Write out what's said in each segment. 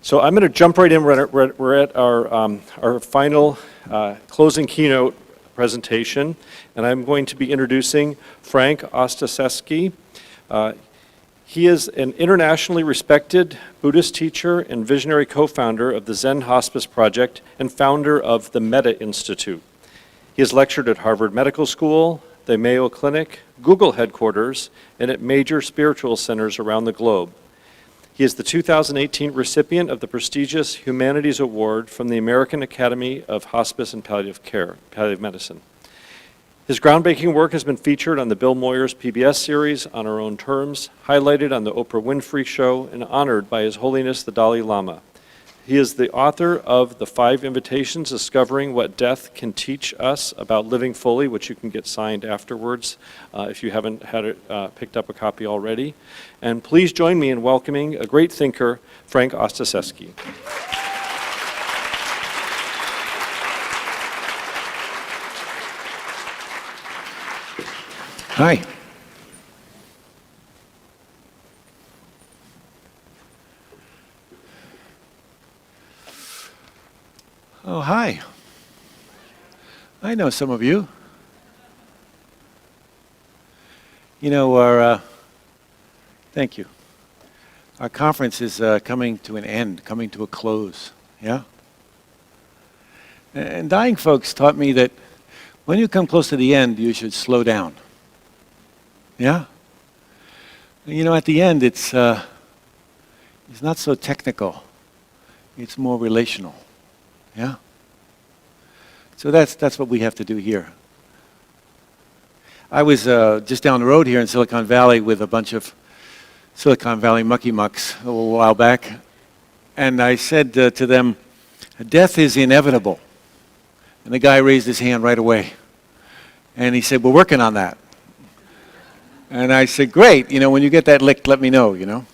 So I'm going to jump right in. We're at our final closing keynote presentation, and I'm going to be introducing Frank Ostaseski. He is an internationally respected Buddhist teacher and visionary co-founder of the Zen Hospice Project and founder of the Metta Institute. He has lectured at Harvard Medical School, the Mayo Clinic, Google headquarters, and at major spiritual centers around the globe. He is the 2018 recipient of the prestigious Humanities Award from the American Academy of Hospice and Palliative Medicine. His groundbreaking work has been featured on the Bill Moyers PBS series, On Our Own Terms, highlighted on the Oprah Winfrey Show, and honored by His Holiness the Dalai Lama. He is the author of The 5 Invitations, Discovering What Death Can Teach Us About Living Fully, which you can get signed afterwards if you haven't had it picked up a copy already. And please join me in welcoming a great thinker, Frank Ostaseski. Hi. Oh, hi. I know some of you. You know, thank you. Our conference is coming to an end, coming to a close, yeah? And dying folks taught me that when you come close to the end, you should slow down, yeah? You know, at the end, it's not so technical. It's more relational. Yeah? So that's what we have to do here. I was just down the road here in Silicon Valley with a bunch of Silicon Valley mucky mucks a little while back, and I said to them, death is inevitable. And the guy raised his hand right away. And he said, we're working on that. And I said, great, you know, when you get that licked, let me know, you know.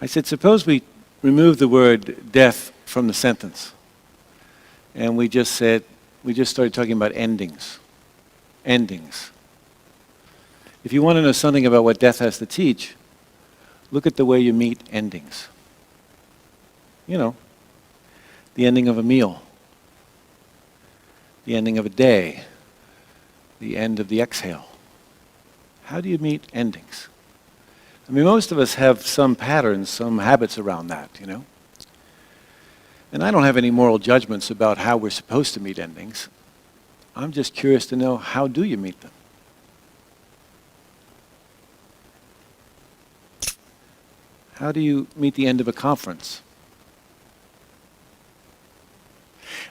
I said, suppose we remove the word death from the sentence. And we just started talking about endings. Endings. If you want to know something about what death has to teach, look at the way you meet endings. You know, the ending of a meal, the ending of a day, the end of the exhale. How do you meet endings? I mean, most of us have some patterns, some habits around that, you know. And I don't have any moral judgments about how we're supposed to meet endings. I'm just curious to know, how do you meet them? How do you meet the end of a conference?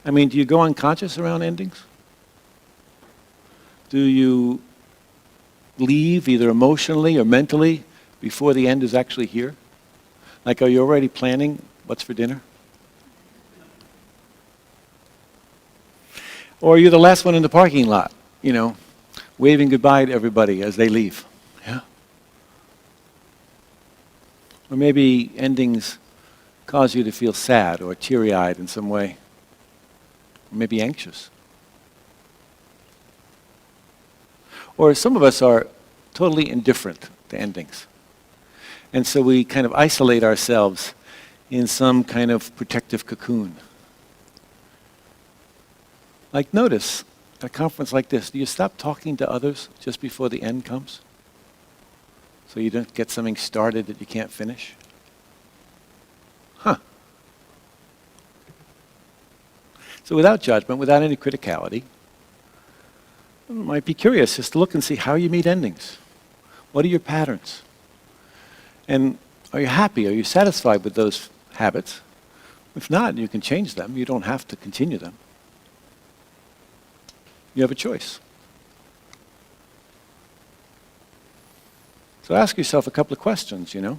I mean, do you go unconscious around endings? Do you leave either emotionally or mentally before the end is actually here? Like, are you already planning what's for dinner? Or are you the last one in the parking lot, you know, waving goodbye to everybody as they leave? Yeah. Or maybe endings cause you to feel sad or teary-eyed in some way. Or maybe anxious. Or some of us are totally indifferent to endings. And so we kind of isolate ourselves in some kind of protective cocoon. Like, notice, at a conference like this, do you stop talking to others just before the end comes? So you don't get something started that you can't finish? Huh. So without judgment, without any criticality, you might be curious just to look and see how you meet endings. What are your patterns? And are you happy? Are you satisfied with those habits? If not, you can change them. You don't have to continue them. You have a choice. So ask yourself a couple of questions, you know.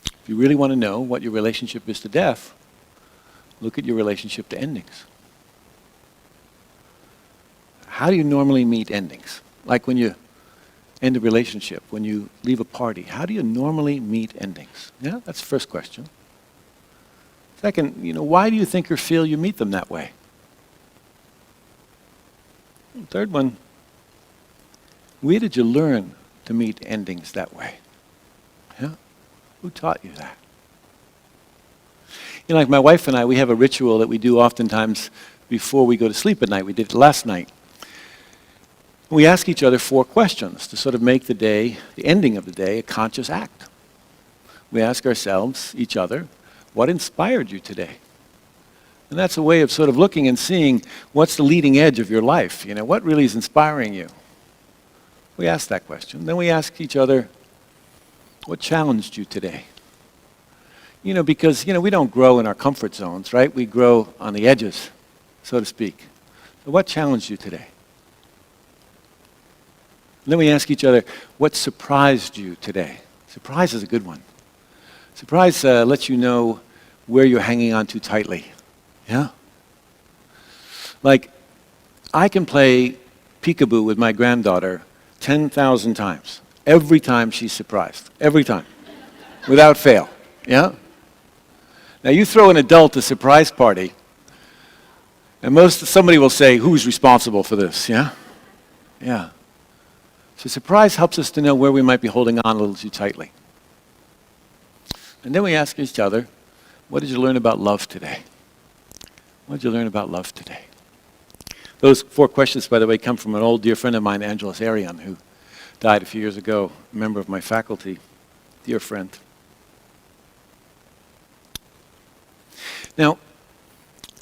If you really want to know what your relationship is to death, look at your relationship to endings. How do you normally meet endings? Like when you end a relationship, when you leave a party, how do you normally meet endings? Yeah, that's the first question. Second, you know, why do you think or feel you meet them that way? And third one, where did you learn to meet endings that way? Yeah? Who taught you that? You know, like my wife and I, we have a ritual that we do oftentimes before we go to sleep at night. We did it last night. We ask each other 4 questions to sort of make the day, the ending of the day, a conscious act. We ask ourselves, each other, what inspired you today? And that's a way of sort of looking and seeing what's the leading edge of your life. You know, what really is inspiring you? We ask that question. Then we ask each other, what challenged you today? You know, because, you know, we don't grow in our comfort zones, right? We grow on the edges, so to speak. So what challenged you today? And then we ask each other, what surprised you today? Surprise is a good one. Surprise lets you know where you're hanging on too tightly. Yeah? Like, I can play peekaboo with my granddaughter 10,000 times. Every time she's surprised. Every time. Without fail. Yeah? Now you throw an adult a surprise party, and somebody will say, who's responsible for this? Yeah? Yeah. So surprise helps us to know where we might be holding on a little too tightly. And then we ask each other, what did you learn about love today? What did you learn about love today? Those 4 questions, by the way, come from an old dear friend of mine, Angelos Arion, who died a few years ago, a member of my faculty, dear friend. Now,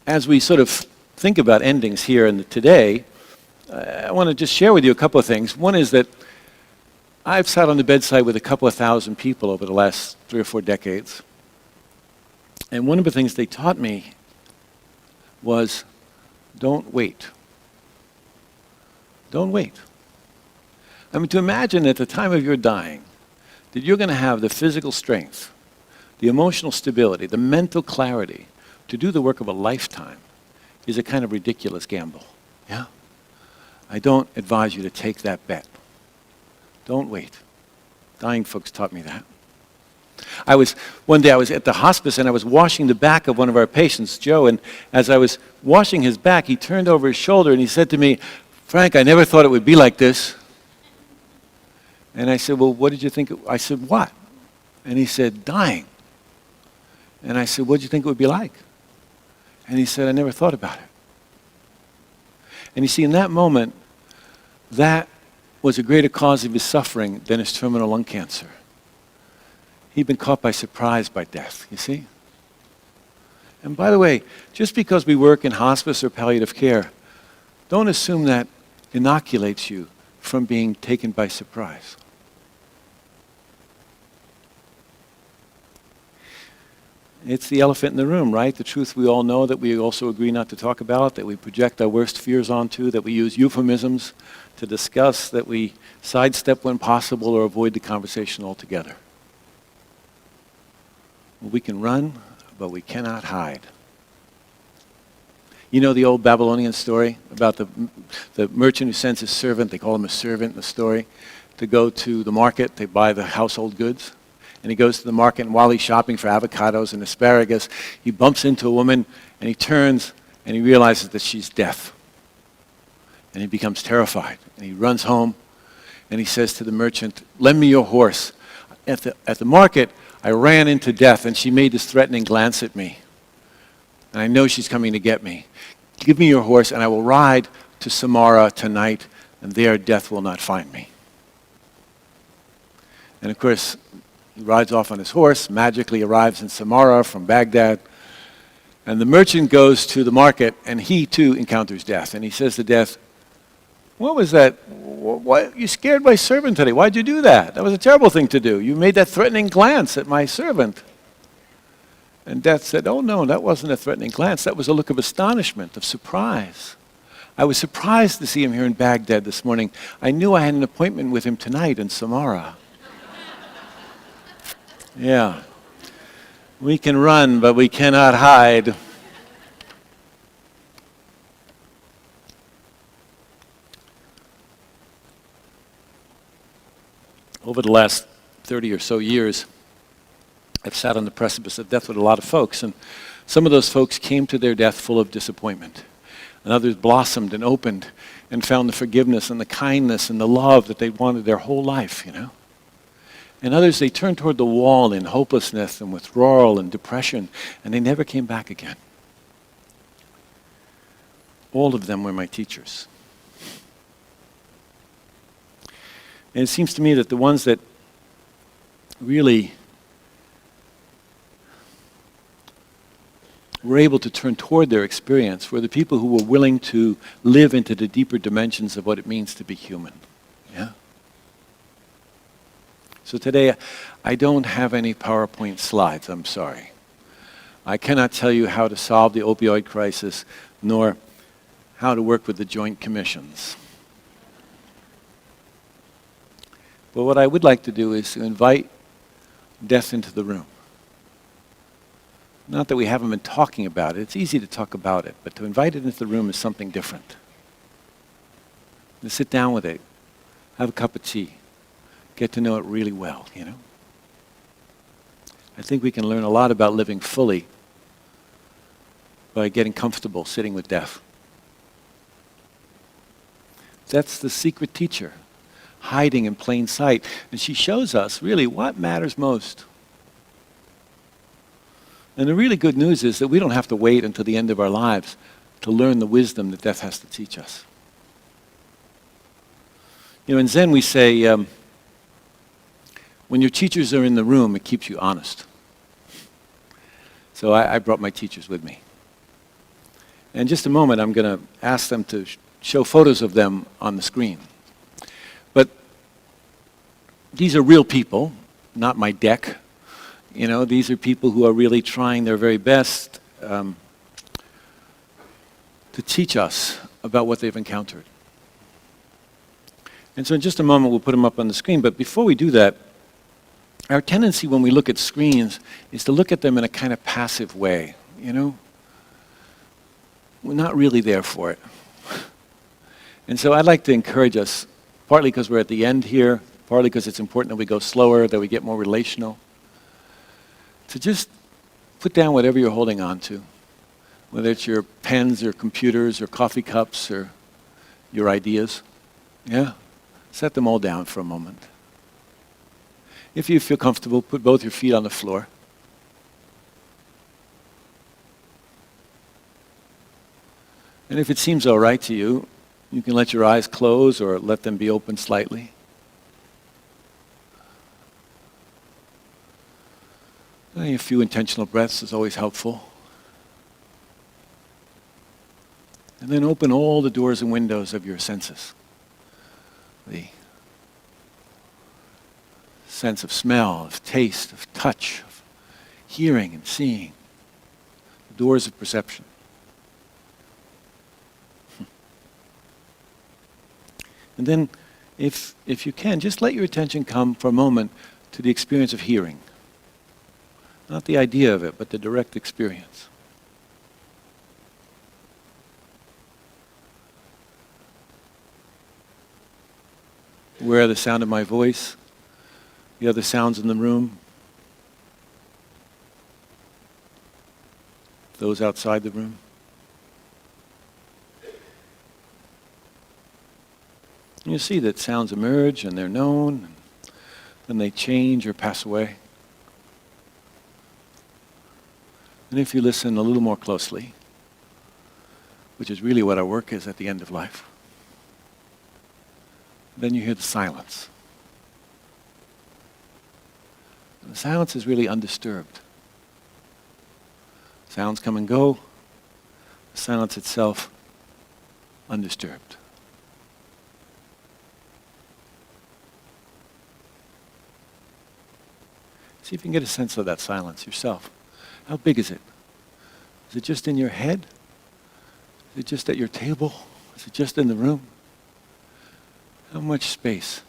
as we sort of think about endings here in the today, I want to just share with you a couple of things. One is that I've sat on the bedside with a couple of thousand people over the last 3 or 4 decades. And one of the things they taught me was, don't wait. Don't wait. I mean, to imagine at the time of your dying that you're going to have the physical strength, the emotional stability, the mental clarity to do the work of a lifetime is a kind of ridiculous gamble. Yeah? I don't advise you to take that bet. Don't wait. Dying folks taught me that. One day I was at the hospice and I was washing the back of one of our patients, Joe, and as I was washing his back, he turned over his shoulder and he said to me, Frank, I never thought it would be like this. And I said, well, what did you think? I said, what? And he said, dying. And I said, what did you think it would be like? And he said, I never thought about it. And you see, in that moment, that was a greater cause of his suffering than his terminal lung cancer. He'd been caught by surprise by death, you see? And by the way, just because we work in hospice or palliative care, don't assume that inoculates you from being taken by surprise. It's the elephant in the room, right? The truth we all know that we also agree not to talk about, that we project our worst fears onto, that we use euphemisms to discuss, that we sidestep when possible or avoid the conversation altogether. We can run, but we cannot hide. You know the old Babylonian story about the merchant who sends his servant, they call him a servant in the story, to go to the market, they buy the household goods. And he goes to the market, and while he's shopping for avocados and asparagus, he bumps into a woman, and he turns, and he realizes that she's deaf. And he becomes terrified. And he runs home, and he says to the merchant, lend me your horse. At the market, I ran into death, and she made this threatening glance at me. And I know she's coming to get me. Give me your horse, and I will ride to Samara tonight, and there death will not find me. And of course, he rides off on his horse, magically arrives in Samara from Baghdad, and the merchant goes to the market, and he too encounters death. And he says to death, what was that? Why, you scared my servant today. Why'd you do that? That was a terrible thing to do. You made that threatening glance at my servant. And death said, oh no, that wasn't a threatening glance. That was a look of astonishment, of surprise. I was surprised to see him here in Baghdad this morning. I knew I had an appointment with him tonight in Samara. Yeah. We can run, but we cannot hide. Over the last 30 or so years, I've sat on the precipice of death with a lot of folks, and some of those folks came to their death full of disappointment. And others blossomed and opened and found the forgiveness and the kindness and the love that they wanted their whole life, you know. And others, they turned toward the wall in hopelessness and withdrawal and depression, and they never came back again. All of them were my teachers. And it seems to me that the ones that really were able to turn toward their experience were the people who were willing to live into the deeper dimensions of what it means to be human. Yeah? So today, I don't have any PowerPoint slides, I'm sorry. I cannot tell you how to solve the opioid crisis, nor how to work with the joint commissions. But what I would like to do is to invite death into the room. Not that we haven't been talking about it. It's easy to talk about it, but to invite it into the room is something different. To sit down with it, have a cup of tea, get to know it really well, you know? I think we can learn a lot about living fully by getting comfortable sitting with death. That's the secret teacher, hiding in plain sight. And she shows us really what matters most. And the really good news is that we don't have to wait until the end of our lives to learn the wisdom that death has to teach us. You know, in Zen we say, when your teachers are in the room, it keeps you honest. So I brought my teachers with me. In just a moment, I'm going to ask them to show photos of them on the screen. But these are real people, not my deck. You know, these are people who are really trying their very best to teach us about what they've encountered. And so in just a moment, we'll put them up on the screen. But before we do that, our tendency when we look at screens is to look at them in a kind of passive way, you know? We're not really there for it. And so I'd like to encourage us, partly because we're at the end here, partly because it's important that we go slower, that we get more relational, to just put down whatever you're holding on to, whether it's your pens or computers or coffee cups or your ideas. Yeah? Set them all down for a moment. If you feel comfortable, put both your feet on the floor. And if it seems all right to you, you can let your eyes close or let them be open slightly. A few intentional breaths is always helpful. And then open all the doors and windows of your senses. The sense of smell, of taste, of touch, of hearing and seeing. The doors of perception. And then, if you can, just let your attention come for a moment to the experience of hearing. Not the idea of it, but the direct experience. Where the sound of my voice, the other sounds in the room, those outside the room. And you see that sounds emerge and they're known, and then they change or pass away. And if you listen a little more closely, which is really what our work is at the end of life, then you hear the silence. And the silence is really undisturbed. Sounds come and go. The silence itself, undisturbed. See if you can get a sense of that silence yourself. How big is it? Is it just in your head? Is it just at your table? Is it just in the room? How much space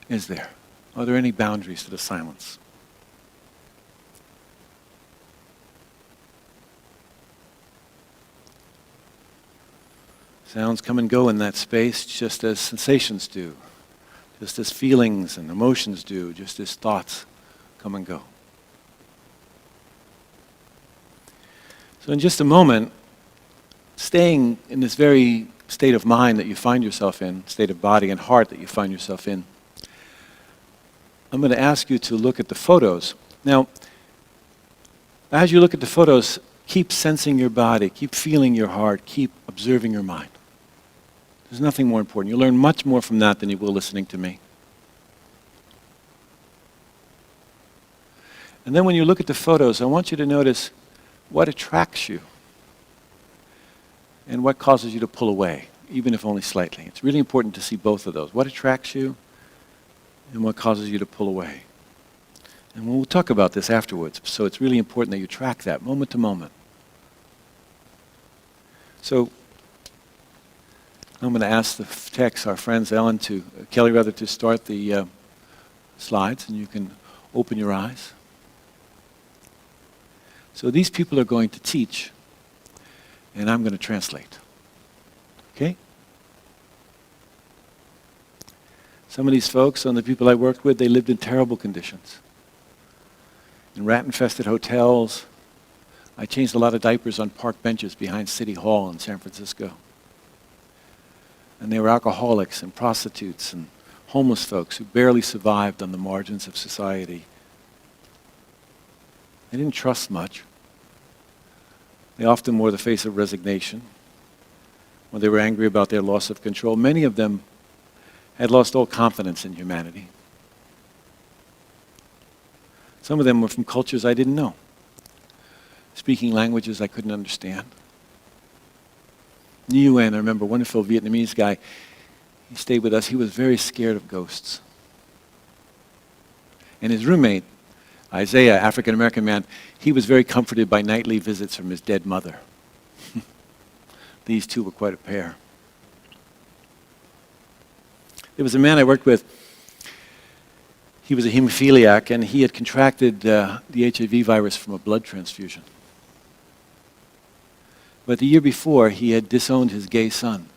is there? Are there any boundaries to the silence? Sounds come and go in that space just as sensations do, just as feelings and emotions do, just as thoughts come and go. So in just a moment, staying in this very state of mind that you find yourself in, state of body and heart that you find yourself in, I'm going to ask you to look at the photos. Now, as you look at the photos, keep sensing your body, keep feeling your heart, keep observing your mind. There's nothing more important. You'll learn much more from that than you will listening to me. And then when you look at the photos, I want you to notice what attracts you and what causes you to pull away, even if only slightly. It's really important to see both of those. What attracts you and what causes you to pull away. And we'll talk about this afterwards, so it's really important that you track that moment to moment. So I'm going to ask the techs, our friends, Kelly rather, to start the slides, and you can open your eyes. So these people are going to teach, and I'm going to translate. Okay? Some of these folks, some of the people I worked with, they lived in terrible conditions. In rat-infested hotels. I changed a lot of diapers on park benches behind City Hall in San Francisco. And they were alcoholics and prostitutes and homeless folks who barely survived on the margins of society. They didn't trust much. They often wore the face of resignation when they were angry about their loss of control. Many of them had lost all confidence in humanity. Some of them were from cultures I didn't know, speaking languages I couldn't understand. Nguyen, I remember, a wonderful Vietnamese guy, he stayed with us. He was very scared of ghosts. And his roommate, Isaiah, African-American man, he was very comforted by nightly visits from his dead mother. These two were quite a pair. There was a man I worked with. He was a hemophiliac, and he had contracted the HIV virus from a blood transfusion. But the year before, he had disowned his gay son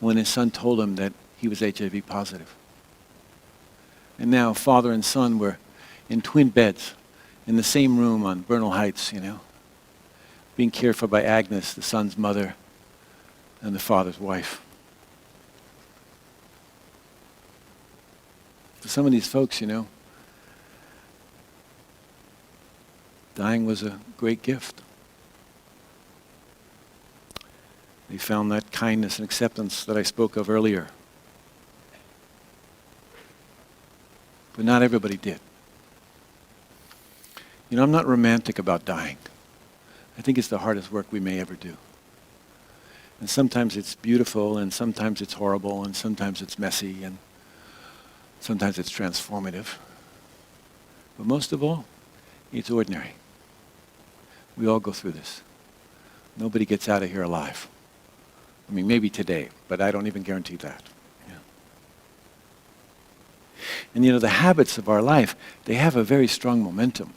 when his son told him that he was HIV positive. And now father and son were in twin beds in the same room on Bernal Heights, being cared for by Agnes, the son's mother, and the father's wife. For some of these folks, dying was a great gift. They found that kindness and acceptance that I spoke of earlier. But not everybody did. I'm not romantic about dying. I think it's the hardest work we may ever do. And sometimes it's beautiful, and sometimes it's horrible, and sometimes it's messy, and sometimes it's transformative. But most of all, it's ordinary. We all go through this. Nobody gets out of here alive. I mean, maybe today, but I don't even guarantee that. And the habits of our life, they have a very strong momentum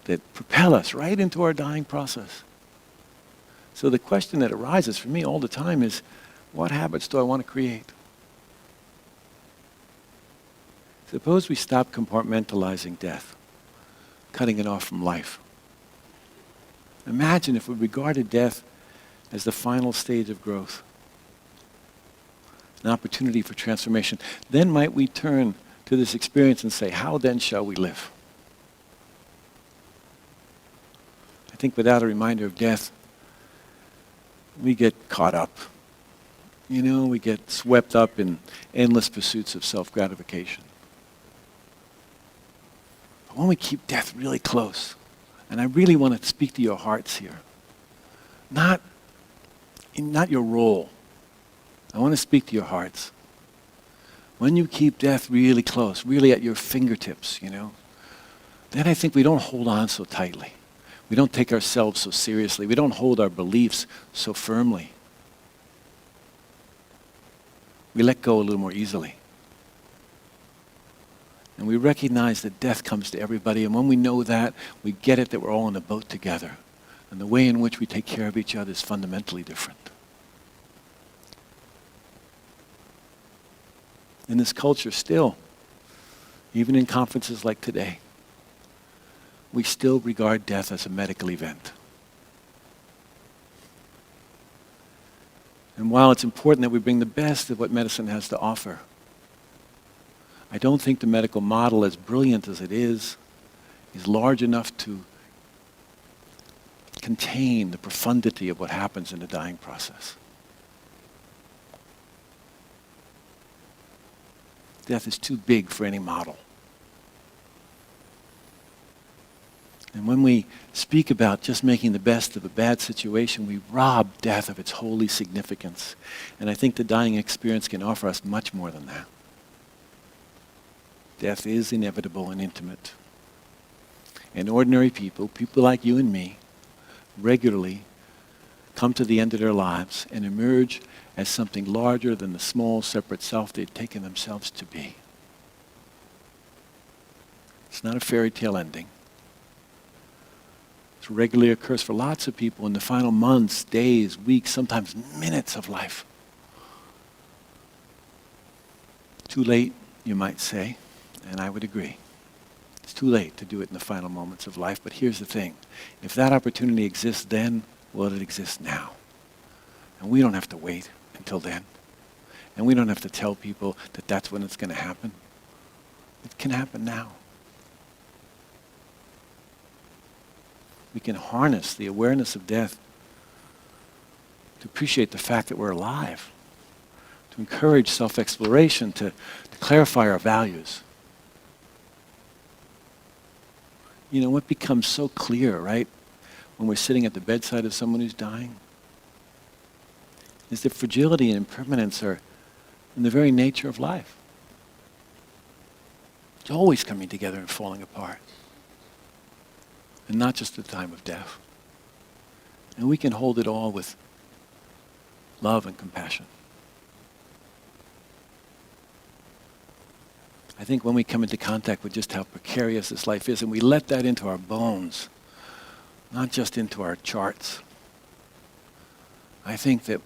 that propel us right into our dying process. So the question that arises for me all the time is, what habits do I want to create? Suppose we stop compartmentalizing death, cutting it off from life. Imagine if we regarded death as the final stage of growth, an opportunity for transformation. Then might we turn to this experience and say, how then shall we live? I think without a reminder of death, we get caught up. We get swept up in endless pursuits of self-gratification. But when we keep death really close, and I really want to speak to your hearts here, not your role. I want to speak to your hearts. When you keep death really close, really at your fingertips, then I think we don't hold on so tightly. We don't take ourselves so seriously. We don't hold our beliefs so firmly. We let go a little more easily. And we recognize that death comes to everybody, and when we know that, we get it that we're all in a boat together. And the way in which we take care of each other is fundamentally different. In this culture still, even in conferences like today, we still regard death as a medical event. And while it's important that we bring the best of what medicine has to offer, I don't think the medical model, as brilliant as it is large enough to contain the profundity of what happens in the dying process. Death is too big for any model. And when we speak about just making the best of a bad situation, we rob death of its holy significance. And I think the dying experience can offer us much more than that. Death is inevitable and intimate. And ordinary people, people like you and me, regularly come to the end of their lives and emerge as something larger than the small, separate self they've taken themselves to be. It's not a fairy tale ending. It regularly occurs for lots of people in the final months, days, weeks, sometimes minutes of life. Too late, you might say, and I would agree. It's too late to do it in the final moments of life, but here's the thing. If that opportunity exists then, well, it exists now. And we don't have to wait until then. And we don't have to tell people that that's when it's going to happen. It can happen now. We can harness the awareness of death to appreciate the fact that we're alive, to encourage self-exploration, to clarify our values. You know, what becomes so clear, right, when we're sitting at the bedside of someone who's dying, is that fragility and impermanence are in the very nature of life. It's always coming together and falling apart. And not just at the time of death. And we can hold it all with love and compassion. I think when we come into contact with just how precarious this life is, and we let that into our bones, not just into our charts, I think that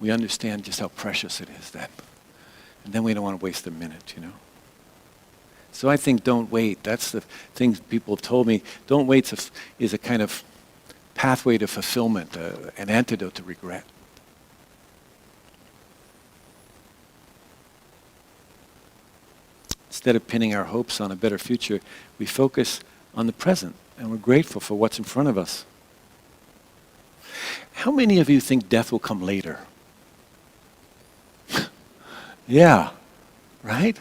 we understand just how precious it is then. And then we don't want to waste a minute, you know. So I think don't wait. That's the things people have told me. Don't wait is a kind of pathway to fulfillment, an antidote to regret. Instead of pinning our hopes on a better future, we focus on the present, and we're grateful for what's in front of us. How many of you think death will come later? Yeah, right?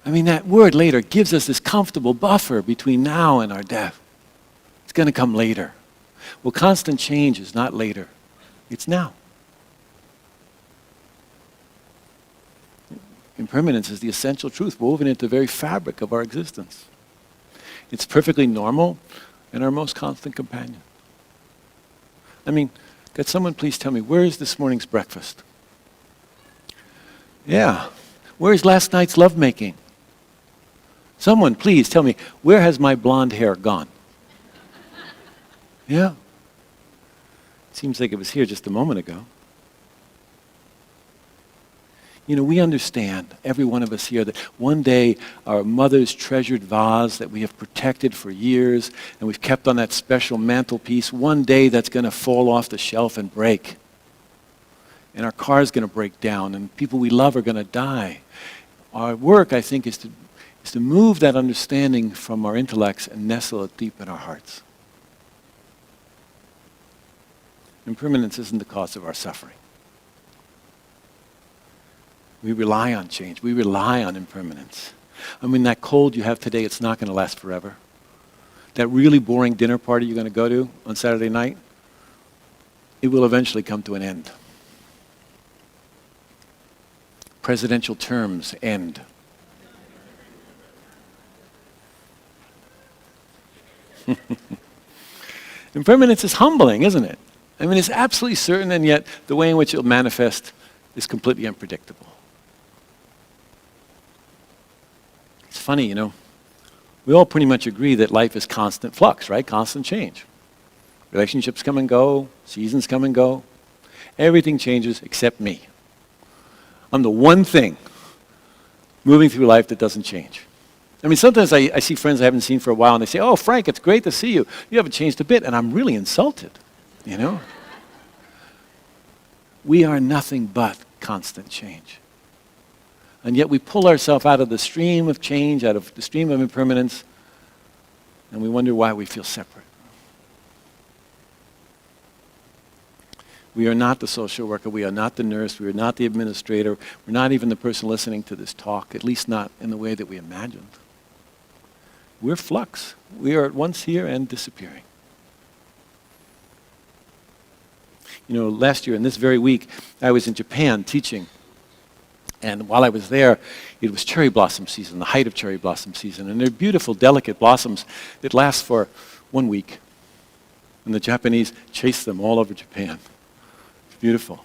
I mean, that word later gives us this comfortable buffer between now and our death. It's going to come later. Well, constant change is not later. It's now. Impermanence is the essential truth woven into the very fabric of our existence. It's perfectly normal and our most constant companion. I mean, could someone please tell me, where is this morning's breakfast? Yeah. Where's last night's lovemaking? Someone please tell me, where has my blonde hair gone? Yeah. Seems like it was here just a moment ago. You know, we understand, every one of us here, that one day our mother's treasured vase that we have protected for years and we've kept on that special mantelpiece, one day that's going to fall off the shelf and break. And our car's going to break down and people we love are going to die. Our work, I think, is to move that understanding from our intellects and nestle it deep in our hearts. Impermanence isn't the cause of our suffering. We rely on change. We rely on impermanence. I mean, that cold you have today, it's not going to last forever. That really boring dinner party you're going to go to on Saturday night, it will eventually come to an end. Presidential terms end. Impermanence is humbling, isn't it? I mean, it's absolutely certain, and yet the way in which it'll manifest is completely unpredictable. It's funny, you know, we all pretty much agree that life is constant flux, right? Constant change. Relationships come and go, seasons come and go. Everything changes except me. I'm the one thing moving through life that doesn't change. I mean, sometimes I see friends I haven't seen for a while and they say, "Oh, Frank, it's great to see you. You haven't changed a bit." And I'm really insulted, you know? We are nothing but constant change. And yet we pull ourselves out of the stream of change, out of the stream of impermanence, and we wonder why we feel separate. We are not the social worker, we are not the nurse, we are not the administrator, we're not even the person listening to this talk, at least not in the way that we imagined. We're flux. We are at once here and disappearing. You know, last year in this very week, I was in Japan teaching. And while I was there, it was cherry blossom season, the height of cherry blossom season. And they're beautiful, delicate blossoms that last for 1 week. And the Japanese chase them all over Japan. It's beautiful.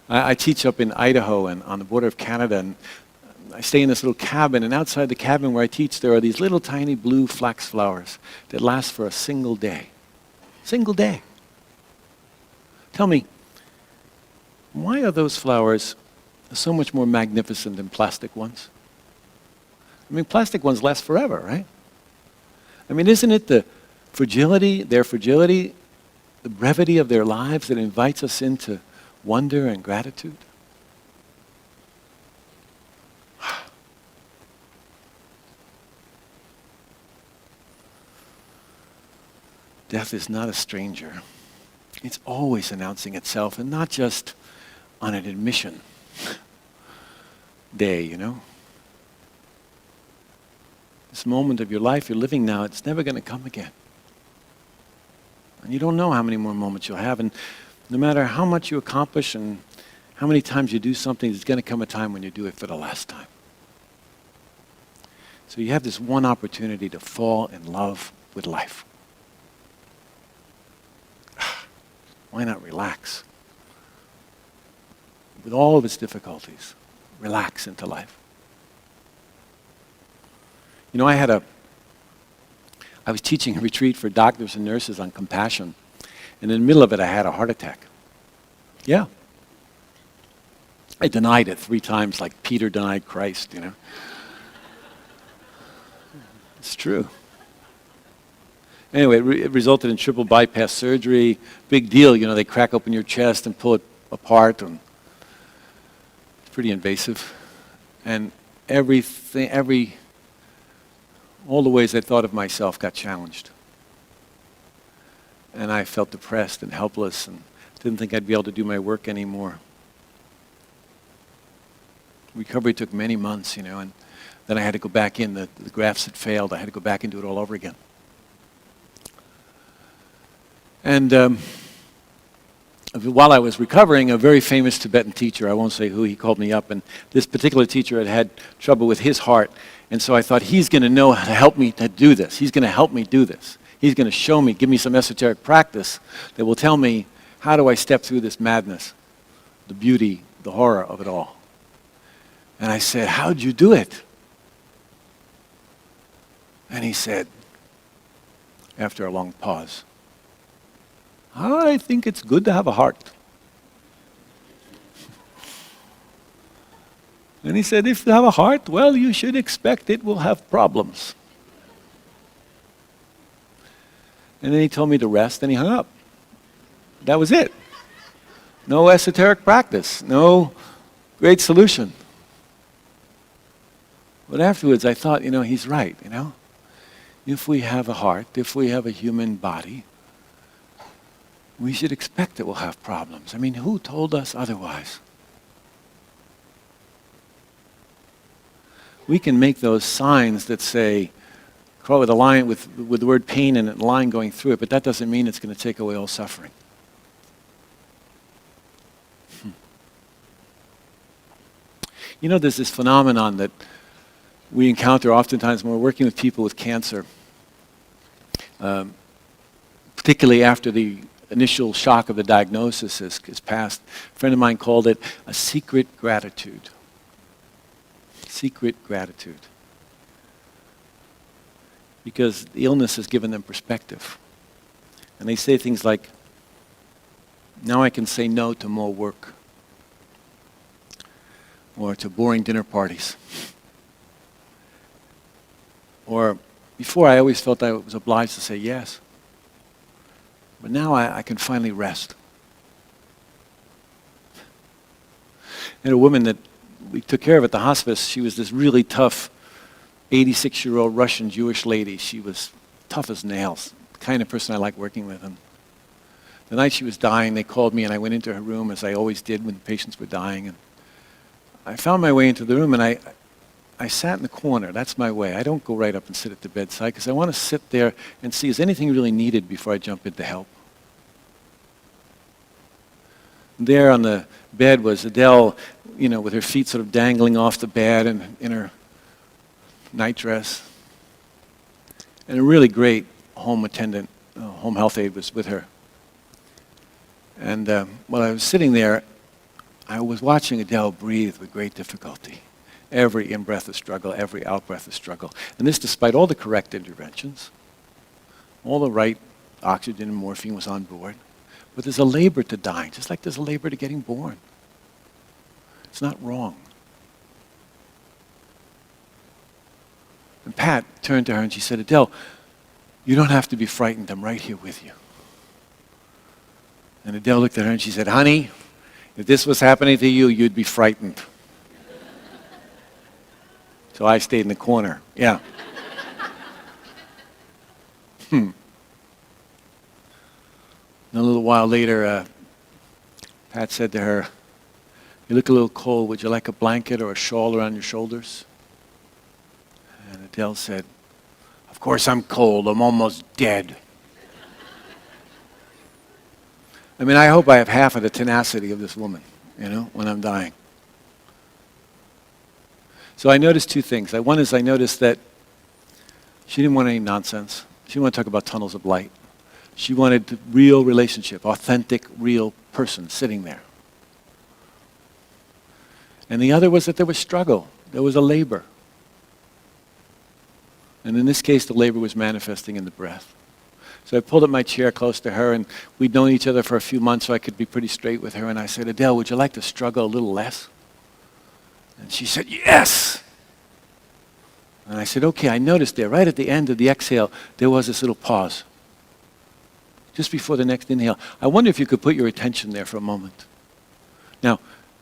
I teach up in Idaho and on the border of Canada, and I stay in this little cabin, and outside the cabin where I teach, there are these little tiny blue flax flowers that last for a single day. Single day. Tell me, why are those flowers so much more magnificent than plastic ones? I mean, plastic ones last forever, right? I mean, isn't it the fragility, their fragility, the brevity of their lives that invites us into wonder and gratitude? Death is not a stranger. It's always announcing itself, and not just on an admission day, you know. This moment of your life you're living now, it's never going to come again. And you don't know how many more moments you'll have, and no matter how much you accomplish and how many times you do something, there's going to come a time when you do it for the last time. So you have this one opportunity to fall in love with life. Why not relax? With all of its difficulties, relax into life. You know, I was teaching a retreat for doctors and nurses on compassion, and in the middle of it I had a heart attack. Yeah. I denied it 3 times like Peter denied Christ, you know. It's true. Anyway, it resulted in triple bypass surgery. Big deal, you know, they crack open your chest and pull it apart, and it's pretty invasive. And all the ways I thought of myself got challenged. And I felt depressed and helpless and didn't think I'd be able to do my work anymore. Recovery took many months, you know, and then I had to go back in. The grafts had failed. I had to go back and do it all over again. And while I was recovering, a very famous Tibetan teacher, I won't say who, he called me up, and this particular teacher had trouble with his heart, and so I thought, he's going to know how to help me to do this. He's going to help me do this. He's going to show me, give me some esoteric practice that will tell me, how do I step through this madness, the beauty, the horror of it all. And I said, how'd you do it? And he said, after a long pause, I think it's good to have a heart. And he said, if you have a heart, well, you should expect it will have problems. And then he told me to rest, and he hung up. That was it. No esoteric practice, no great solution. But afterwards I thought, you know, he's right, you know. If we have a heart, if we have a human body, we should expect that we'll have problems. I mean, who told us otherwise? We can make those signs that say, crawl with a line with the word pain and a line going through it, but that doesn't mean it's going to take away all suffering. You know, there's this phenomenon that we encounter oftentimes when we're working with people with cancer, particularly after the initial shock of the diagnosis is passed. A friend of mine called it a secret gratitude. Secret gratitude. Because the illness has given them perspective. And they say things like, now I can say no to more work. Or to boring dinner parties. Or before I always felt I was obliged to say yes. But now I can finally rest. And a woman that we took care of at the hospice. She was this really tough 86-year-old Russian Jewish lady. She was tough as nails, the kind of person I like working with. And the night she was dying, they called me, and I went into her room, as I always did when patients were dying. And I found my way into the room, and I sat in the corner. That's my way. I don't go right up and sit at the bedside, because I want to sit there and see, is anything really needed before I jump in to help? There on the bed was Adele, with her feet sort of dangling off the bed and in her nightdress. And a really great home attendant, home health aide was with her. And while I was sitting there, I was watching Adele breathe with great difficulty. Every in-breath a struggle, every out-breath a struggle. And this despite all the correct interventions. All the right oxygen and morphine was on board. But there's a labor to dying, just like there's a labor to getting born. It's not wrong. And Pat turned to her and she said, Adele, you don't have to be frightened. I'm right here with you. And Adele looked at her and she said, honey, if this was happening to you, you'd be frightened. So I stayed in the corner. Yeah. And a little while later, Pat said to her, you look a little cold. Would you like a blanket or a shawl around your shoulders? And Adele said, of course I'm cold. I'm almost dead. I mean, I hope I have half of the tenacity of this woman, when I'm dying. So I noticed two things. One is I noticed that she didn't want any nonsense. She didn't want to talk about tunnels of light. She wanted the real relationship, authentic, real person sitting there. And the other was that there was struggle. There was a labor. And in this case, the labor was manifesting in the breath. So I pulled up my chair close to her, and we'd known each other for a few months, so I could be pretty straight with her. And I said, Adele, would you like to struggle a little less? And she said, yes. And I said, okay, I noticed there, right at the end of the exhale, there was this little pause. Just before the next inhale. I wonder if you could put your attention there for a moment. Now,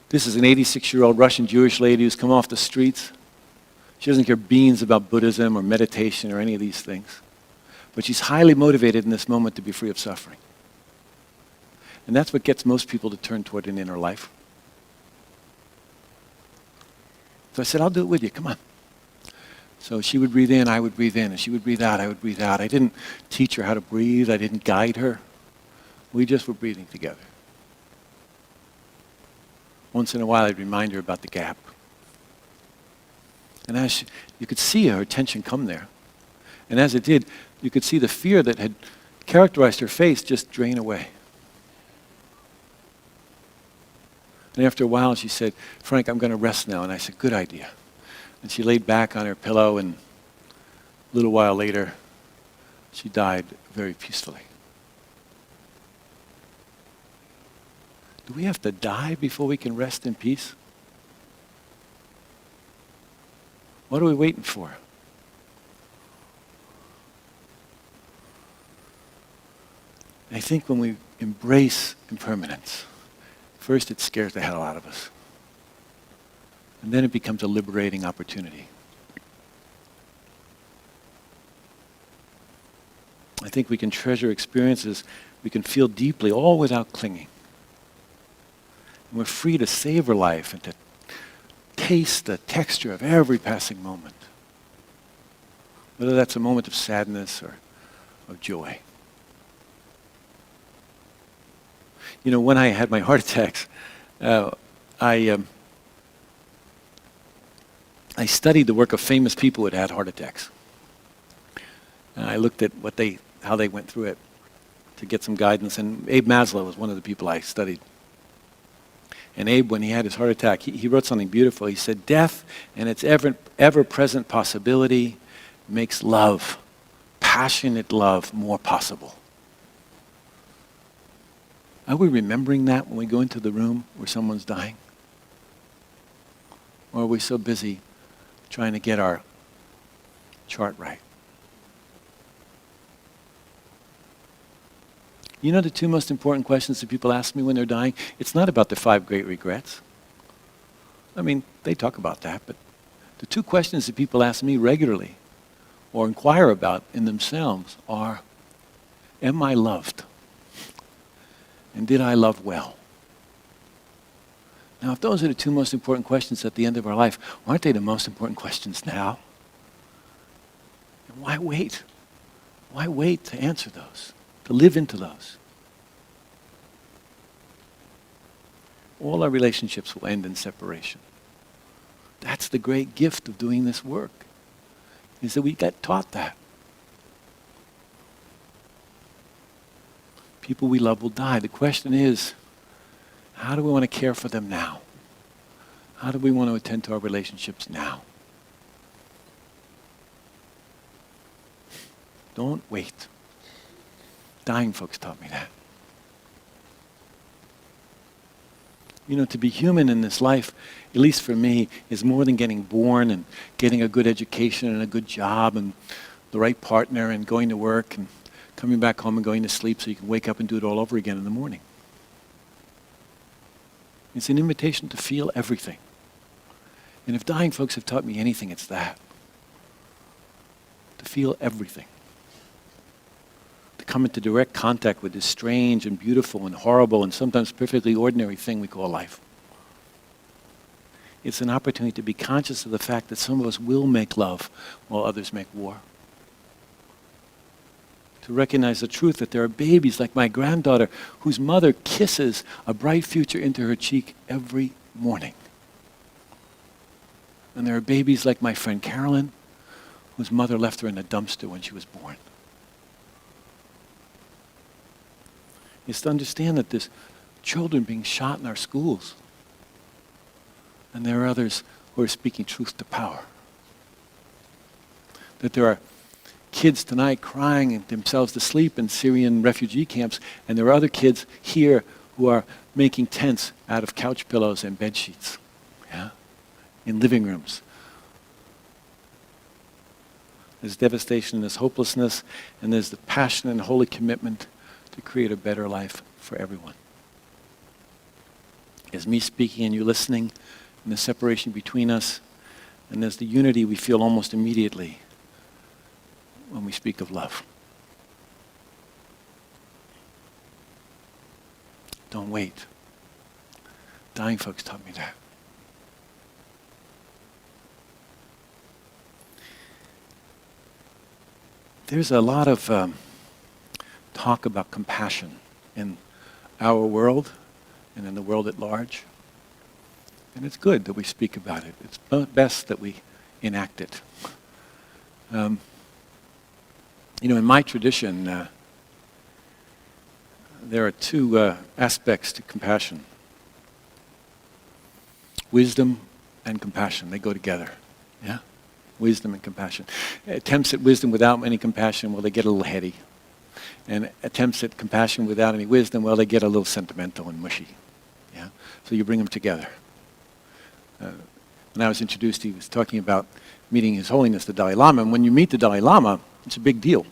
this is an 86-year-old Russian Jewish lady who's come off the streets. She doesn't care beans about Buddhism or meditation or any of these things. But she's highly motivated in this moment to be free of suffering. And that's what gets most people to turn toward an inner life. So I said, I'll do it with you, come on. So she would breathe in, I would breathe in, and she would breathe out, I would breathe out. I didn't teach her how to breathe, I didn't guide her. We just were breathing together. Once in a while, I'd remind her about the gap. And as you could see her tension come there. And as it did, you could see the fear that had characterized her face just drain away. And after a while, she said, Frank, I'm going to rest now. And I said, good idea. And she laid back on her pillow, and a little while later, she died very peacefully. Do we have to die before we can rest in peace? What are we waiting for? I think when we embrace impermanence, first it scares the hell out of us. And then it becomes a liberating opportunity. I think we can treasure experiences, we can feel deeply, all without clinging. And we're free to savor life and to taste the texture of every passing moment. Whether that's a moment of sadness or of joy. When I had my heart attacks, I studied the work of famous people who had had heart attacks. And I looked at how they went through it to get some guidance. And Abe Maslow was one of the people I studied. And Abe, when he had his heart attack, he wrote something beautiful. He said, death and its ever-present possibility makes love, passionate love, more possible. Are we remembering that when we go into the room where someone's dying? Or are we so busy trying to get our chart right? The two most important questions that people ask me when they're dying? It's not about the 5 great regrets. I mean, they talk about that, but the two questions that people ask me regularly or inquire about in themselves are, am I loved? And did I love well? Now, if those are the two most important questions at the end of our life, aren't they the most important questions now? And why wait? Why wait to answer those, to live into those? All our relationships will end in separation. That's the great gift of doing this work, is that we got taught that. People we love will die. The question is, how do we want to care for them now? How do we want to attend to our relationships now? Don't wait. Dying folks taught me that. You know, to be human in this life, at least for me, is more than getting born and getting a good education and a good job and the right partner and going to work and coming back home and going to sleep so you can wake up and do it all over again in the morning. It's an invitation to feel everything. And if dying folks have taught me anything, it's that. To feel everything. To come into direct contact with this strange and beautiful and horrible and sometimes perfectly ordinary thing we call life. It's an opportunity to be conscious of the fact that some of us will make love while others make war. To recognize the truth that there are babies like my granddaughter whose mother kisses a bright future into her cheek every morning. And there are babies like my friend Carolyn whose mother left her in a dumpster when she was born. It's to understand that there's children being shot in our schools. And there are others who are speaking truth to power. That there are kids tonight crying themselves to sleep in Syrian refugee camps, and there are other kids here who are making tents out of couch pillows and bed sheets, in living rooms. There's devastation, there's hopelessness, and there's the passion and holy commitment to create a better life for everyone. There's me speaking and you listening, and the separation between us, and there's the unity we feel almost immediately when we speak of love. Don't wait. Dying folks taught me that. There's a lot of talk about compassion in our world and in the world at large. And it's good that we speak about it. It's best that we enact it. You know, in my tradition, there are two aspects to compassion. Wisdom and compassion, they go together. Yeah? Wisdom and compassion. Attempts at wisdom without any compassion, well, they get a little heady. And attempts at compassion without any wisdom, well, they get a little sentimental and mushy. Yeah? So you bring them together. When I was introduced, he was talking about meeting His Holiness the Dalai Lama. And when you meet the Dalai Lama, it's a big deal.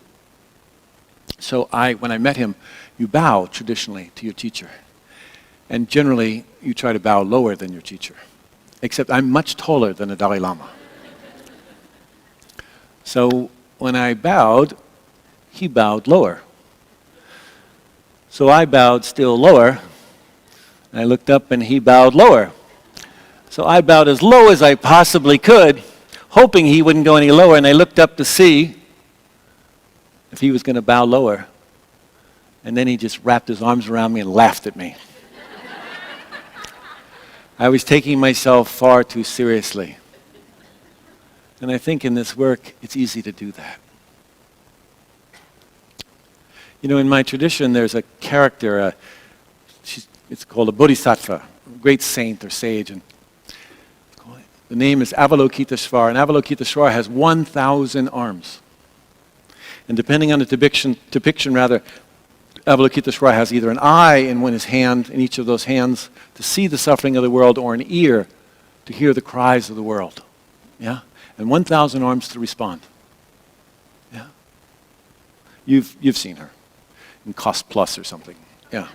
So when I met him, you bow traditionally to your teacher. And generally, you try to bow lower than your teacher. Except I'm much taller than the Dalai Lama. So when I bowed, he bowed lower. So I bowed still lower. And I looked up and he bowed lower. So I bowed as low as I possibly could, hoping he wouldn't go any lower. And I looked up to see if he was going to bow lower. And then he just wrapped his arms around me and laughed at me. I was taking myself far too seriously. And I think in this work, it's easy to do that. You know, in my tradition, there's a character, it's called a bodhisattva, a great saint or sage. And the name is Avalokiteshvara, and Avalokiteshvara has 1,000 arms. And depending on the depiction, Avalokiteshvara has either an eye in his hand, in each of those hands, to see the suffering of the world, or an ear to hear the cries of the world. Yeah? And 1,000 arms to respond. Yeah? You've seen her in Cost Plus or something. Yeah.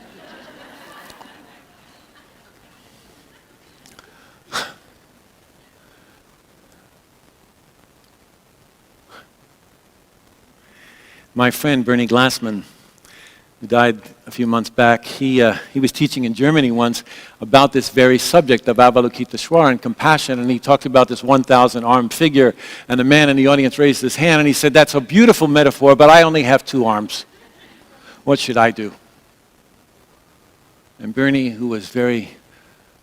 My friend Bernie Glassman, who died a few months back, he was teaching in Germany once about this very subject of Avalokiteshvara and compassion, and he talked about this 1,000-armed figure, and a man in the audience raised his hand, and he said, "That's a beautiful metaphor, but I only have 2 arms. What should I do?" And Bernie, who was very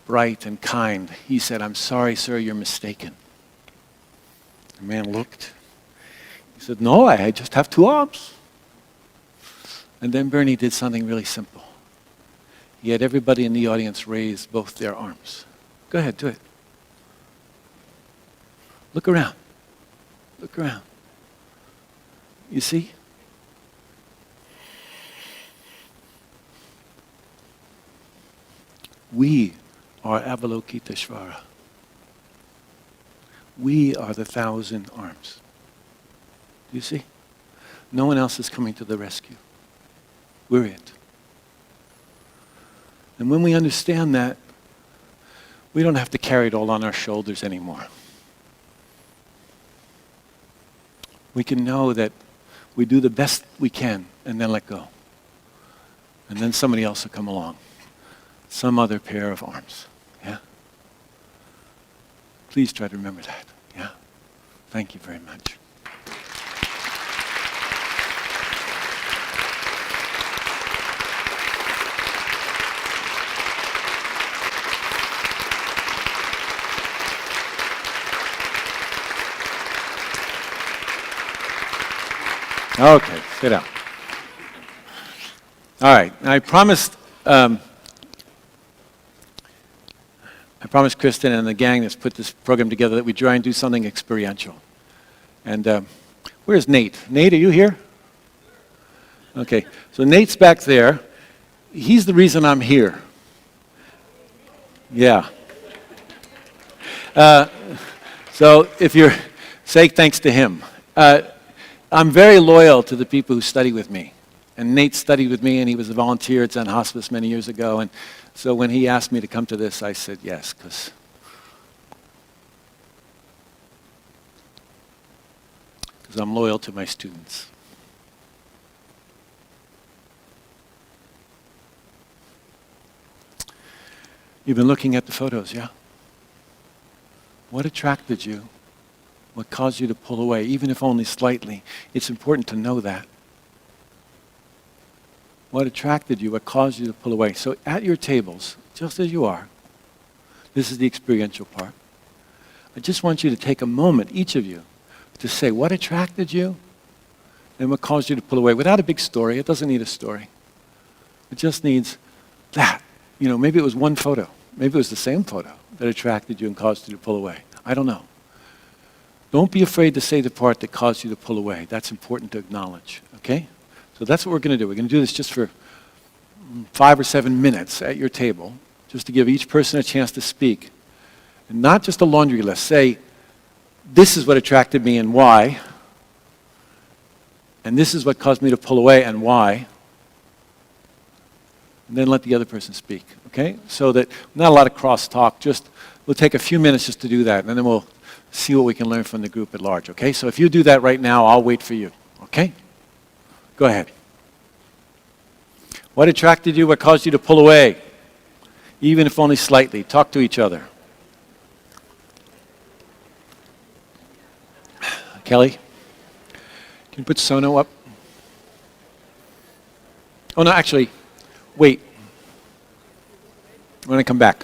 bright and kind, he said, "I'm sorry, sir, you're mistaken." The man looked. He said, "No, I just have 2 arms." And then Bernie did something really simple. He had everybody in the audience raise both their arms. Go ahead, do it. Look around. Look around. You see? We are Avalokiteshvara. We are the 1,000 arms. Do you see? No one else is coming to the rescue. We're it. And when we understand that, we don't have to carry it all on our shoulders anymore. We can know that we do the best we can and then let go. And then somebody else will come along. Some other pair of arms. Yeah? Please try to remember that. Yeah? Thank you very much. Okay, sit down. All right, I promised Kristen and the gang that's put this program together that we try and do something experiential. And where's Nate? Nate, are you here? Okay, so Nate's back there. He's the reason I'm here. Yeah. So if you're, say thanks to him. I'm very loyal to the people who study with me. And Nate studied with me, and he was a volunteer at Zen Hospice many years ago. And so when he asked me to come to this, I said yes, because I'm loyal to my students. You've been looking at the photos, yeah? What attracted you? What caused you to pull away, even if only slightly? It's important to know that. What attracted you? What caused you to pull away? So at your tables, just as you are, this is the experiential part. I just want you to take a moment, each of you, to say what attracted you and what caused you to pull away. Without a big story. It doesn't need a story. It just needs that. You know, maybe it was one photo. Maybe it was the same photo that attracted you and caused you to pull away. I don't know. Don't be afraid to say the part that caused you to pull away. That's important to acknowledge, okay? So that's what we're going to do. We're going to do this just for 5 or 7 minutes at your table, just to give each person a chance to speak. And not just a laundry list. Say, this is what attracted me and why. And this is what caused me to pull away and why. And then let the other person speak, okay? So that not a lot of cross-talk, just we'll take a few minutes just to do that, and then we'll see what we can learn from the group at large, okay? So if you do that right now, I'll wait for you, okay? Go ahead. What attracted you? What caused you to pull away? Even if only slightly. Talk to each other. Kelly, can you put Sono up? Oh, no, actually, wait. I'm going to come back.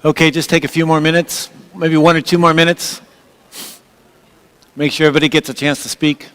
Okay, just take a few more minutes, maybe 1 or 2 more minutes. Make sure everybody gets a chance to speak.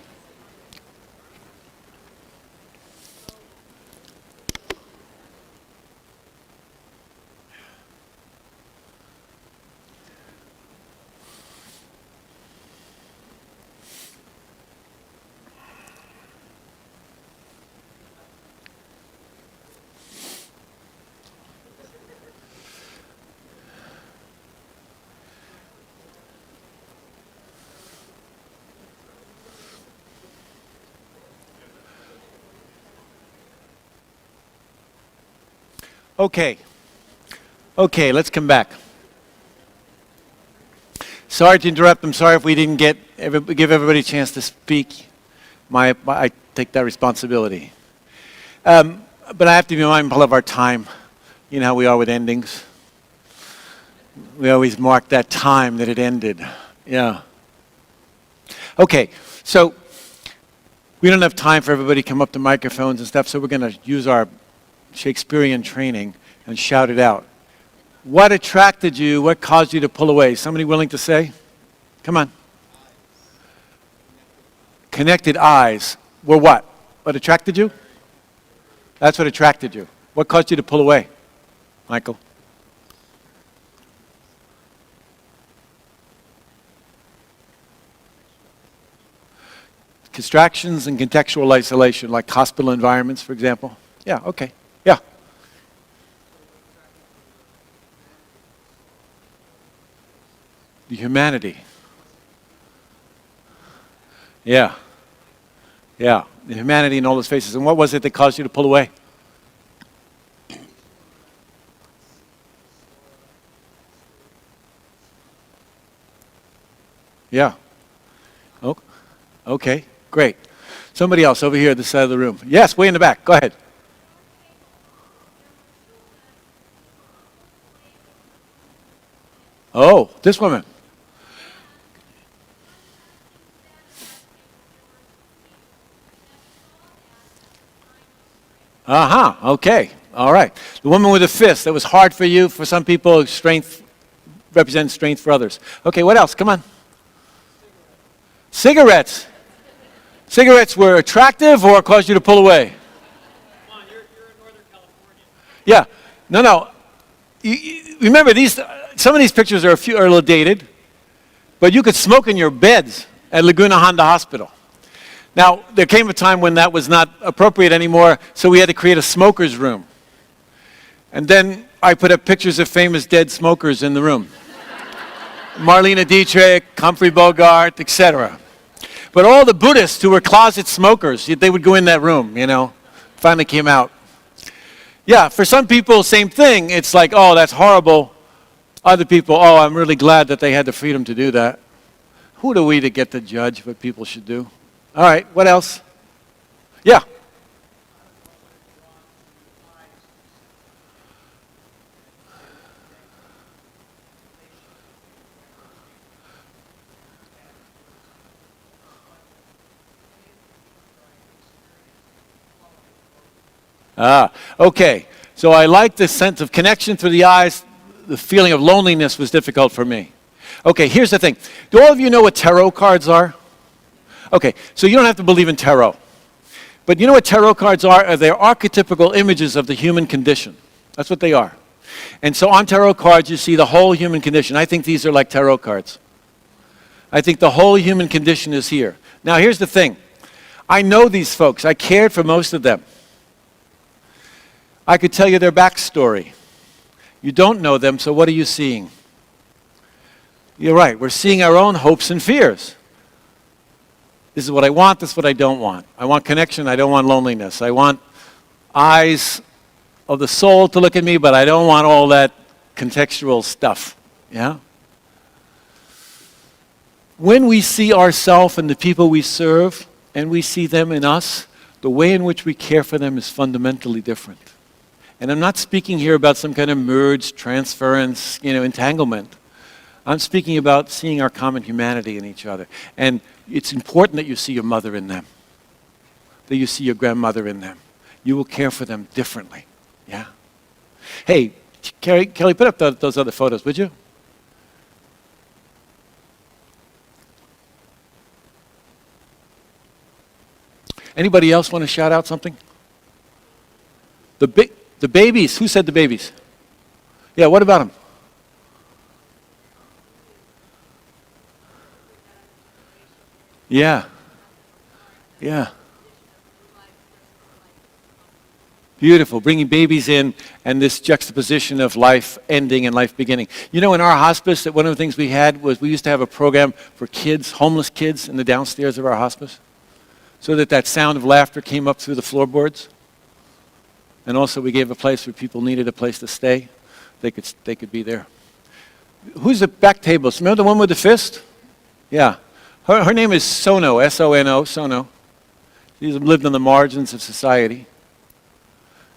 Okay, let's come back. Sorry to interrupt. I'm sorry if we didn't give everybody a chance to speak. I take that responsibility. But I have to be mindful of our time. You know how we are with endings. We always mark that time that it ended. Yeah. Okay, so we don't have time for everybody to come up to microphones and stuff, so we're going to use our Shakespearean training and shout it out. What attracted you? What caused you to pull away? Somebody willing to say? Come on. Connected eyes were what? What attracted you? That's what attracted you. What caused you to pull away, Michael? Distractions and contextual isolation, like hospital environments, for example. Yeah, okay. Yeah. The humanity. Yeah. Yeah. The humanity in all those faces. And what was it that caused you to pull away? Yeah. Oh, okay. Great. Somebody else over here at this side of the room. Yes, way in the back. Go ahead. Oh, this woman. Uh-huh. Okay. All right. The woman with the fist. That was hard for you. For some people, strength represents strength for others. Okay, what else? Come on. Cigarettes. Cigarettes were attractive or caused you to pull away? Come on, you're in Northern California. Yeah. No. Remember, some of these pictures are a little dated, but you could smoke in your beds at Laguna Honda Hospital. Now, there came a time when that was not appropriate anymore, so we had to create a smoker's room. And then I put up pictures of famous dead smokers in the room. Marlene Dietrich, Humphrey Bogart, etc. But all the Buddhists who were closet smokers, they would go in that room, finally came out. Yeah, for some people, same thing. It's like, oh, that's horrible. Other people, oh, I'm really glad that they had the freedom to do that. Who are we to get to judge what people should do? All right, what else? Yeah. Okay. So I like the sense of connection through the eyes. The feeling of loneliness was difficult for me. Okay, here's the thing. Do all of you know what tarot cards are? Okay, so you don't have to believe in tarot. But you know what tarot cards are? They're archetypical images of the human condition. That's what they are. And so on tarot cards, you see the whole human condition. I think these are like tarot cards. I think the whole human condition is here. Now, here's the thing. I know these folks. I cared for most of them. I could tell you their backstory. You don't know them, so what are you seeing? You're right. We're seeing our own hopes and fears. This is what I want, this is what I don't want. I want connection, I don't want loneliness. I want eyes of the soul to look at me, but I don't want all that contextual stuff. Yeah? When we see ourselves and the people we serve, and we see them in us, the way in which we care for them is fundamentally different. And I'm not speaking here about some kind of merge, transference, entanglement. I'm speaking about seeing our common humanity in each other. And it's important that you see your mother in them, that you see your grandmother in them. You will care for them differently. Yeah? Hey, Kelly, put up those other photos, would you? Anybody else want to shout out something? The babies. Who said the babies? Yeah, what about them? Yeah. Yeah. Beautiful. Bringing babies in and this juxtaposition of life ending and life beginning. You know, in our hospice, that one of the things we had was we used to have a program for kids, homeless kids, in the downstairs of our hospice, so that sound of laughter came up through the floorboards. And also we gave a place where people needed a place to stay. They could be there. Who's the back table? Remember the one with the fist? Yeah. Her name is Sono, S-O-N-O, Sono. She's lived on the margins of society.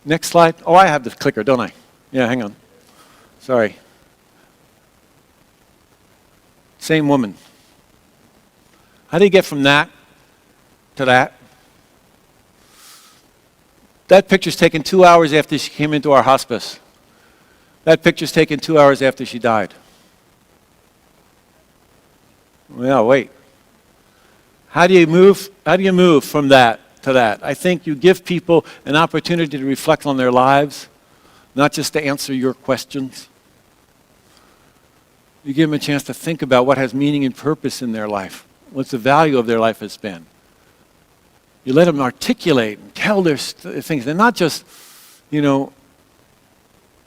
Next slide. Oh, I have the clicker, don't I? Yeah, hang on. Sorry. Same woman. How do you get from that to that? That picture's taken 2 hours after she came into our hospice. That picture's taken 2 hours after she died. Well, wait. How do you move from that to that? I think you give people an opportunity to reflect on their lives, not just to answer your questions. You give them a chance to think about what has meaning and purpose in their life, what's the value of their life has been. You let them articulate and tell their things. They're not just,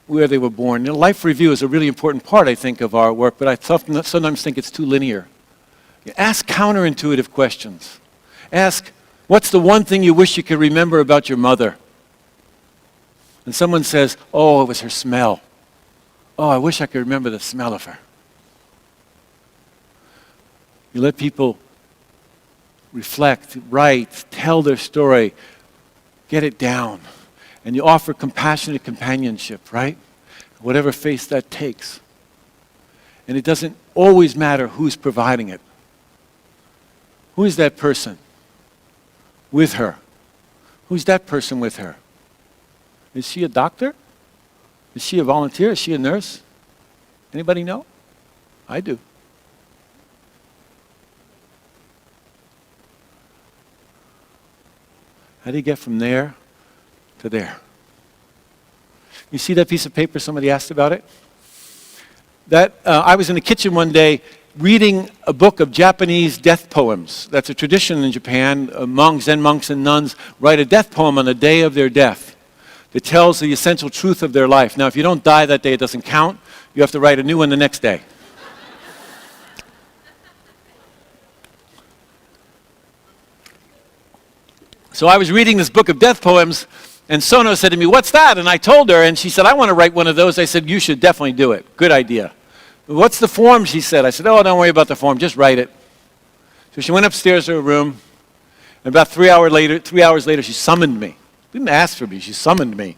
where they were born. Life review is a really important part, I think, of our work, but I sometimes think it's too linear. Ask counterintuitive questions. Ask, what's the one thing you wish you could remember about your mother? And someone says, oh, it was her smell. Oh, I wish I could remember the smell of her. You let people reflect, write, tell their story, get it down. And you offer compassionate companionship, right? Whatever face that takes. And it doesn't always matter who's providing it. Who is that person with her? Who's that person with her? Is she a doctor? Is she a volunteer? Is she a nurse? Anybody know? I do. How do you get from there to there? You see that piece of paper? Somebody asked about it? I was in the kitchen one day reading a book of Japanese death poems. That's a tradition in Japan. Zen monks and nuns write a death poem on the day of their death that tells the essential truth of their life. Now, if you don't die that day, it doesn't count. You have to write a new one the next day. So I was reading this book of death poems, and Sono said to me, what's that? And I told her, and she said, I want to write one of those. I said, you should definitely do it. Good idea. What's the form, she said. I said, oh, don't worry about the form. Just write it. So she went upstairs to her room, and about 3 hours later, she summoned me. Didn't ask for me. She summoned me.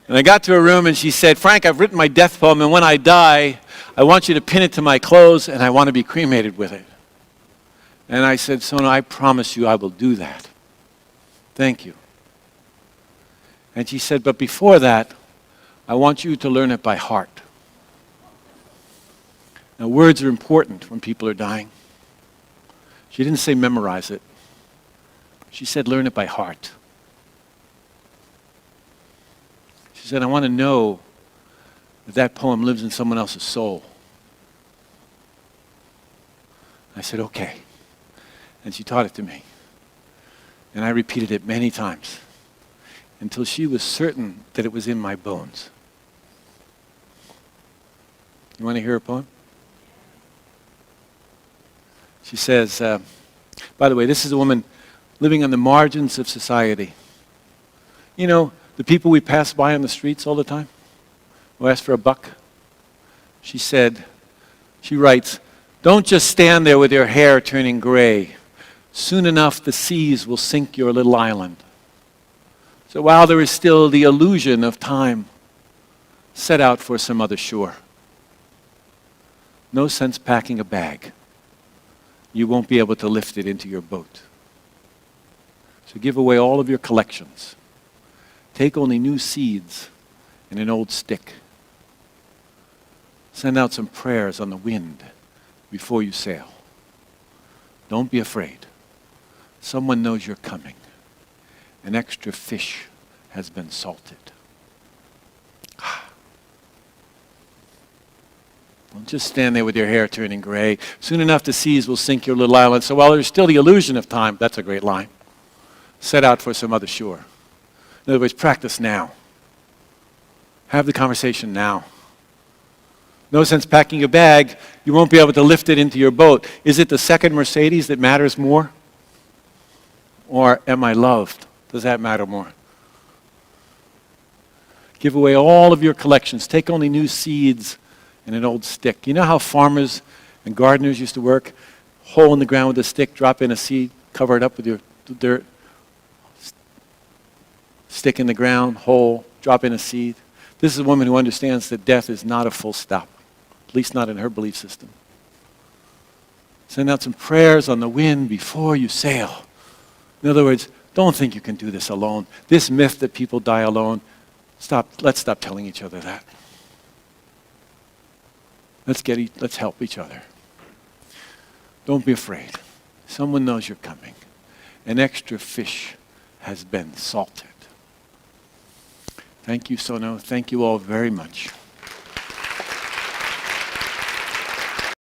And I got to her room, and she said, Frank, I've written my death poem, and when I die, I want you to pin it to my clothes, and I want to be cremated with it. And I said, Sono, I promise you I will do that. Thank you. And she said, but before that, I want you to learn it by heart. Now, words are important when people are dying. She didn't say memorize it. She said learn it by heart. She said, I want to know that that poem lives in someone else's soul. I said, okay. And she taught it to me. And I repeated it many times until she was certain that it was in my bones. You want to hear a poem? She says, by the way, this is a woman living on the margins of society. You know, the people we pass by on the streets all the time who ask for a buck. She writes, don't just stand there with your hair turning gray. Soon enough, the seas will sink your little island. So while there is still the illusion of time, set out for some other shore. No sense packing a bag. You won't be able to lift it into your boat. So give away all of your collections. Take only new seeds and an old stick. Send out some prayers on the wind before you sail. Don't be afraid. Someone knows you're coming. An extra fish has been salted. Don't just stand there with your hair turning gray. Soon enough the seas will sink your little island. So while there's still the illusion of time, that's a great line, set out for some other shore. In other words, practice now. Have the conversation now. No sense packing your bag. You won't be able to lift it into your boat. Is it the second Mercedes that matters more? Or am I loved? Does that matter more? Give away all of your collections. Take only new seeds and an old stick. You know how farmers and gardeners used to work? Hole in the ground with a stick, drop in a seed, cover it up with your dirt. Stick in the ground, hole, drop in a seed. This is a woman who understands that death is not a full stop, at least not in her belief system. Send out some prayers on the wind before you sail. In other words, don't think you can do this alone. This myth that people die alone, let's stop telling each other that. Let's help each other. Don't be afraid. Someone knows you're coming. An extra fish has been salted. Thank you, Sono. Thank you all very much.